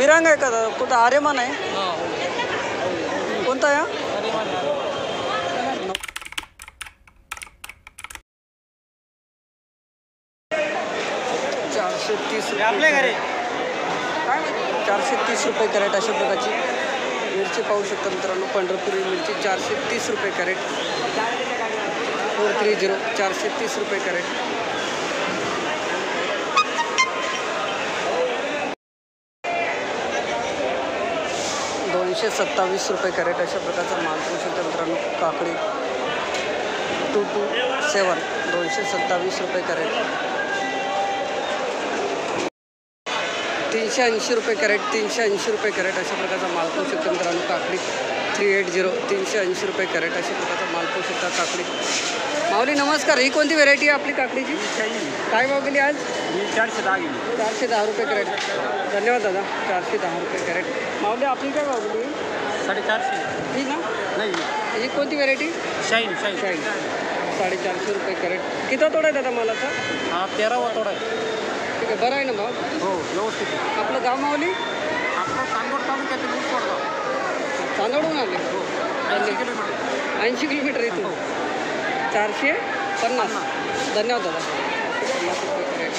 विरांग आहे का कुठं आर्यमान आहे कोणता या 430 आपल्या घरी 430 रुपये कॅरेट अशा प्रकारची मिरची पाहू शकता मित्रांनो। पंढरपुरी मिरची 430 रुपये कॅरेट 430 430 रुपये कॅरेट। ₹227 कॅरेट अशा प्रकारचा माल पाहू शकता मित्रांनो। काकडी 227 ₹227 कॅरेट। 380 रुपये कॅरेट 380 रुपये कॅरेट अशा प्रकारचा माल पाहू शकता मित्रांनो। काकडी 380 380 रुपये कॅरेट अशा प्रकारचा माल पाहू शकता। काकडी माऊली नमस्कार, ही कोणती व्हेरायटी आहे आपली काकडीची? काय भाव गेली आज? 410 गेली। 410 रुपये कॅरेट। धन्यवाद दादा। 410 रुपये कॅरेट। माऊली आपली काय भाव गेली? 450 ही ना नाही, ही कोणती व्हेरायटी? शाईन शाईन शाईन 450 रुपये कॅरेट। किती तोडा आहे दादा मालाचा? हा 13वा तोडा आहे। ठीक आहे, बरं आहे ना भाव? हो व्यवस्थित। आपलं गाव माऊली? आपलं चांदवड तालुक्यातील मुसवडगाव। चांदवडून आले? हो 80 किलोमीटर। 80 किलोमीटर इथून? हो 450। धन्यवाद दादा। 50 रुपये कॅरेट।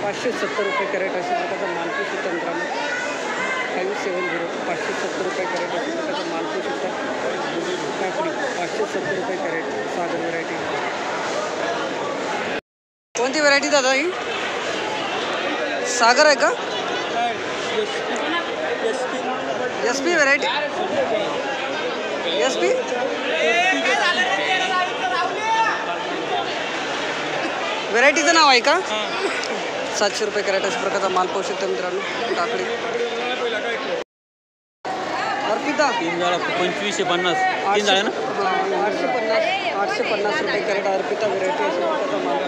570 रुपये कॅरेट अशा प्रकारचा माल पाहू शकता मित्रांनो। 570 570 रुपये कॅरेट अशा प्रकारचा माल पाहू शकता। काकडी 570 रुपये कॅरेट। सागर व्हरायटी कोणती व्हरायटी दादा ही? सागर आहे का? SP व्हरायटी SP व्हरायटीचं नाव आहे का? 700 रुपये कॅरेट अशा प्रकारचा माल पाहू शकता मित्रांनो। काकडी अर्पिता 2550 तीन झाले ना? 850 रुपये कॅरेट अर्पिता व्हरायटी अशा प्रकारचा माल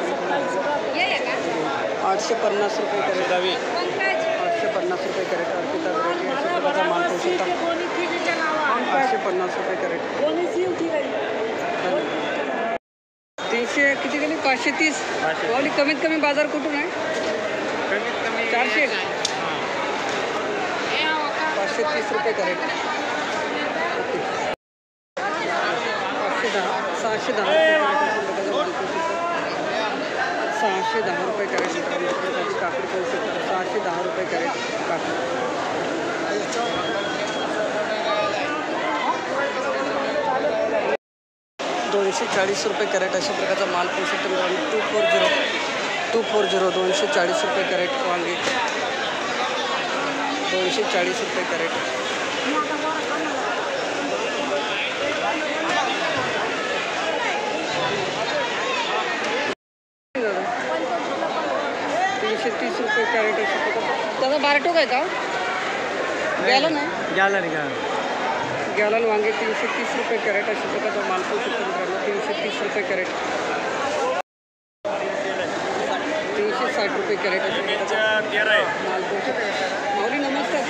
850 रुपये कॅरेट 850 रुपये कॅरेट अर्पिता व्हरायटी अशा प्रकारचा माल पाहू शकता। 850 रुपये कॅरेट। 300 किती गेली? 530। माऊली कमीत कमी बाजार कुठून आहे? कमीत कमी 400 530 रुपये कॅरेट। 610 610 रुपये कॅरेट मित्रांनो। काकडी पाहू शकता 610 रुपये कॅरेट काकडी। 240 रुपये कॅरेट अशा प्रकारचा माल पाहू शकता मित्रांनो। 240 240 रुपये कॅरेट वांगे 240 रुपये कॅरेट। 330 रुपये कॅरेट अशा प्रकारचा। दादा बारटोक आहे का? गॅलन आहे? गॅलन वांगे 330 रुपये कॅरेट अशा प्रकारचा माल पाहू शकतो मित्रांनो। 330 रुपये कॅरेट। 360 रुपये कॅरेट अशा प्रकारचा माल पाहू शकतो। माऊली नमस्कार,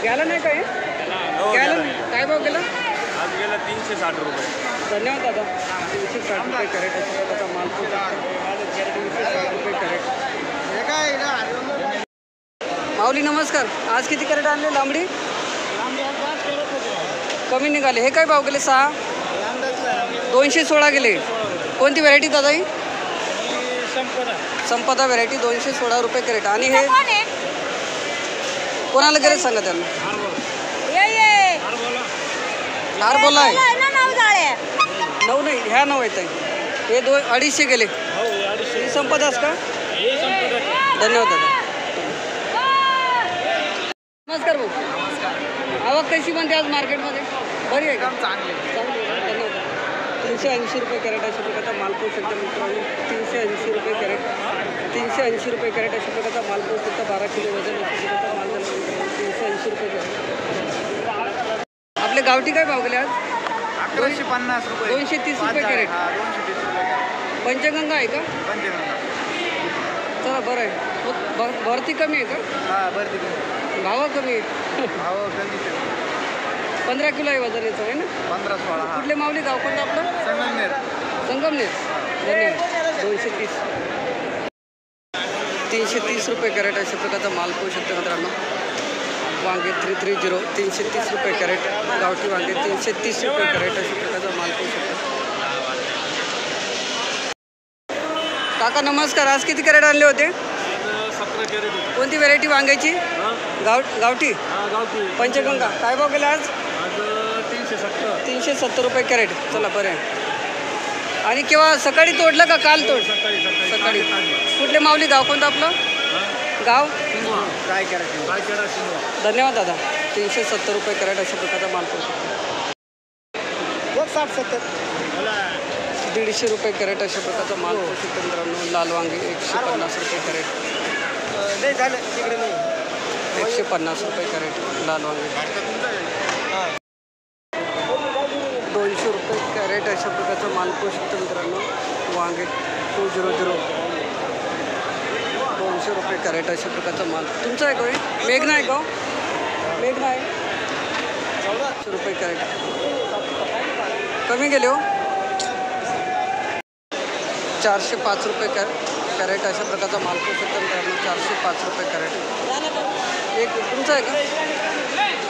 गॅलन आहे का हे? गॅलन काय भाव गेला? आज गेला 360 रुपये। धन्यवाद दादा। 360 रुपये कॅरेट अशा प्रकारचा माल पाहू शकतो। 360 रुपये कॅरेट। माऊली नमस्कार, आज किती कॅरेट आणले लांबडी? कमी निघाले। हे काय भाव गेले? 6 216 गेले। कोणती व्हरायटी दादा ही? संपदा व्हरायटी 216 रुपये कॅरेट। आणि हे कोणाला गेले सांगा त्यांना? हार बोला आहे 9 नाही, ह्या 9 येत आहे। हे 250 गेले। ही संपदाच का? धन्यवाद दादा। नमस्कार भाऊ। आवक कशी म्हणते आज मार्केटमध्ये? बरी आहे का? चांगली धन्यवाद। 380 रुपये कॅरेट अशा प्रकारचा माल पाहू शकता मित्रांनो। 380 रुपये कॅरेट 380 रुपये कॅरेट अशा प्रकारचा माल पाहू शकता। 12 किलो वजन अशा प्रकारचा माल झाला मित्रांनो। 380 रुपये कॅरेट। आपले गावठी काय भाव गेले आज? 1150 रुपये। 230 रुपये कॅरेट। 230 रुपये। पंचगंगा आहे का? पंचगंगा। चला बरं आहे। भरती कमी आहे का? हां भरती कमी, भाव कमी आहे। भाव कमी 15 किलो आहे वजन याचं आहे ना? 15-16। कुठले माऊली गाव कोणतं आपलं? संगमनेर। संगमनेर। धन्यवाद। 230 330 रुपये कॅरेट अशा प्रकारचा माल पाहू शकता मित्रांनो. वांगे 330 330 रुपये कॅरेट. गावठी वांगे 330 रुपये कॅरेट अशा प्रकारचा माल पाहू शकता. काका नमस्कार, आज किती कॅरेट आणले होते? 17 कॅरेट होते. कोणती व्हेरायटी वांग्याची? गावठी गावठी पंचगंगा. काय भाव गेला आज? आज 370. 370 रुपये कॅरेट. चला बरं आहे. आणि केव्हा सकाळी तोडलं का काल तोड? सकाळी. कुठले माऊली? गाव कोणतं आपलं? गाव काय करायचं? धन्यवाद दादा. 370 रुपये कॅरेट अशा प्रकारचा माल पाहू शकतो. 60-70. 150 रुपये कॅरेट अशा प्रकारचा माल पाहू शकतो मित्रांनो. लाल वांगे 150 रुपये कॅरेट. नाही झालं तिकडे नाही. 150 रुपये कॅरेट लाल वांगे. 200 रुपये कॅरेट अशा प्रकारचा माल पाहू शकतो मित्रांनो. वांगे 200. 200 रुपये कॅरेट अशा प्रकारचा माल. तुमचा आहे कोणी? मेघना आहे का? मेघना आहे. 100 रुपये कॅरेट. कमी गेले हो. 405 रुपये कॅरेट अशा प्रकारचा माल पाहू शकतो मित्रांनो. 405 रुपये कॅरेट. एक तुमचा आहे का?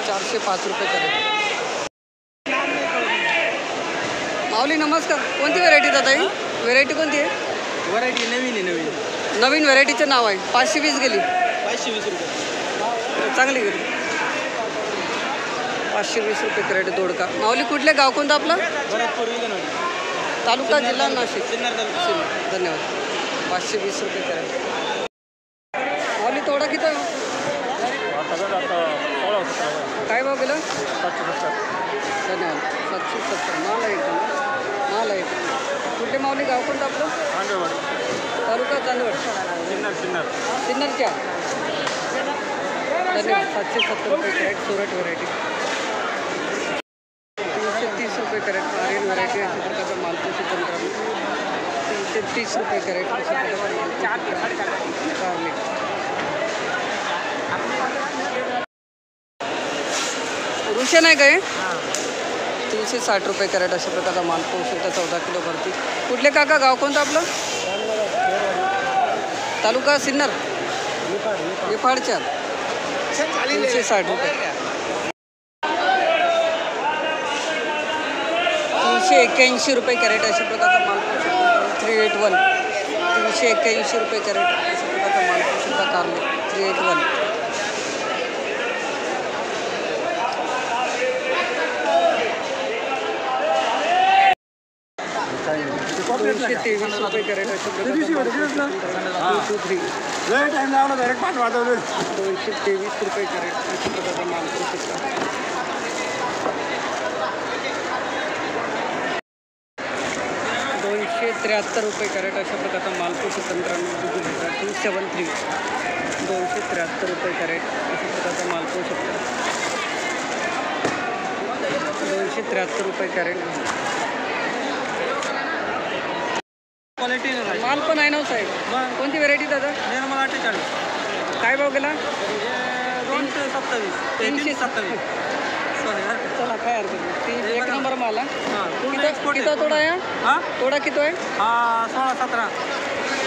405 रुपये कॅरेट. माऊली नमस्कार, कोणती व्हेरायटी दादा ही? व्हेरायटी कोणती आहे? व्हरायटी नवीन आहे. नवीन व्हेरायटीचं नाव आहे. 520 गेली. 520 रुपये. चांगली गेली. 520 रुपये कॅरेट दोडका. माऊली कुठले गाव कोणतं आपलं? भरतपूर विजयनगर. तालुका जिल्हा नाशिक. सिन्नर तालुका. धन्यवाद. 520 रुपये कॅरेट. माऊली तोडा किती आहे? काय भाव गेलं? 770. धन्यवाद. 770. माल आहे एकदम. माल आहे. कुठले माऊली गाव कोणतं आपलं? चांदेवाडी. तालुका चांदवड. सिन्नर. सिन्नरच्या. धन्यवाद. 770 रुपये कॅरेट सोरट व्हरायटी. 330 रुपये कॅरेट आर्यन व्हरायटी अशा प्रकारचा माल पाहू शकतो मित्रांनो. 330 रुपये कॅरेट अशा प्रकारचा माल पाहू शकतो. कारले. रुशन आहे काय? 360 रुपये कॅरेट अशा प्रकारचा माल पाहू शकता. 14 किलो भरती. कुठले काका गाव कोणतं आपलं? तालुका सिन्नर. निफाडच्या. 360 रुपये. 381 रुपये कॅरेट अशा प्रकारचा माल पाहू शकता. 381. 381 रुपये कॅरेट अशा प्रकारचा माल पाहू शकता. कारले 381. 223 रुपये कॅरेट अशा प्रकारचा 223 रुपये कॅरेट अशा प्रकारचा माल पाहू शकता. 273 रुपये कॅरेट अशा प्रकारचा माल पाहू शकता मित्रांनो. 273. 273 रुपये कॅरेट अशा प्रकारचा माल पाहू शकता. 273 रुपये कॅरेट. क्वालिटी नाही. माल पण आहे ना साहेब. कोणती व्हेरायटी दादा? निर्मला 48. काय भाव गेला? 227. 327. चला काय हरकत नाही. एक नंबर माल आहे. पूर्ण एक्सपोर्ट किती तोडा आहे? हां तोडा किती आहे? 16-17.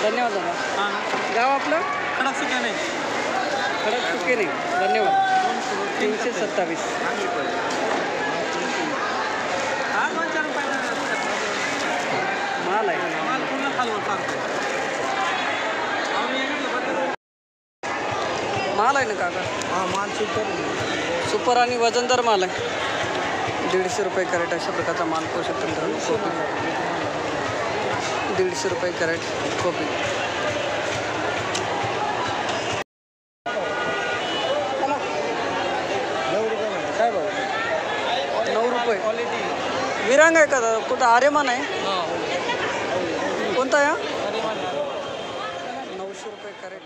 धन्यवाद दादा. हां गाव आपलं? खडक सुक्या नाही. खडक चुके नाही. धन्यवाद. 327. माल आहे. माल पूर्ण खालवर चालतो. माल आहे ना काका? माल सुपर आणि वजनदार माल आहे. 150 रुपये कॅरेट अशा प्रकारचा माल पाहू शकतो मित्रांनो. कोबी 150 रुपये कॅरेट कोबी. काय भाव? 9 रुपये. विरांग आहे का? कुठं आर्यमान आहे? कोणता आहे? 900 रुपये कॅरेट.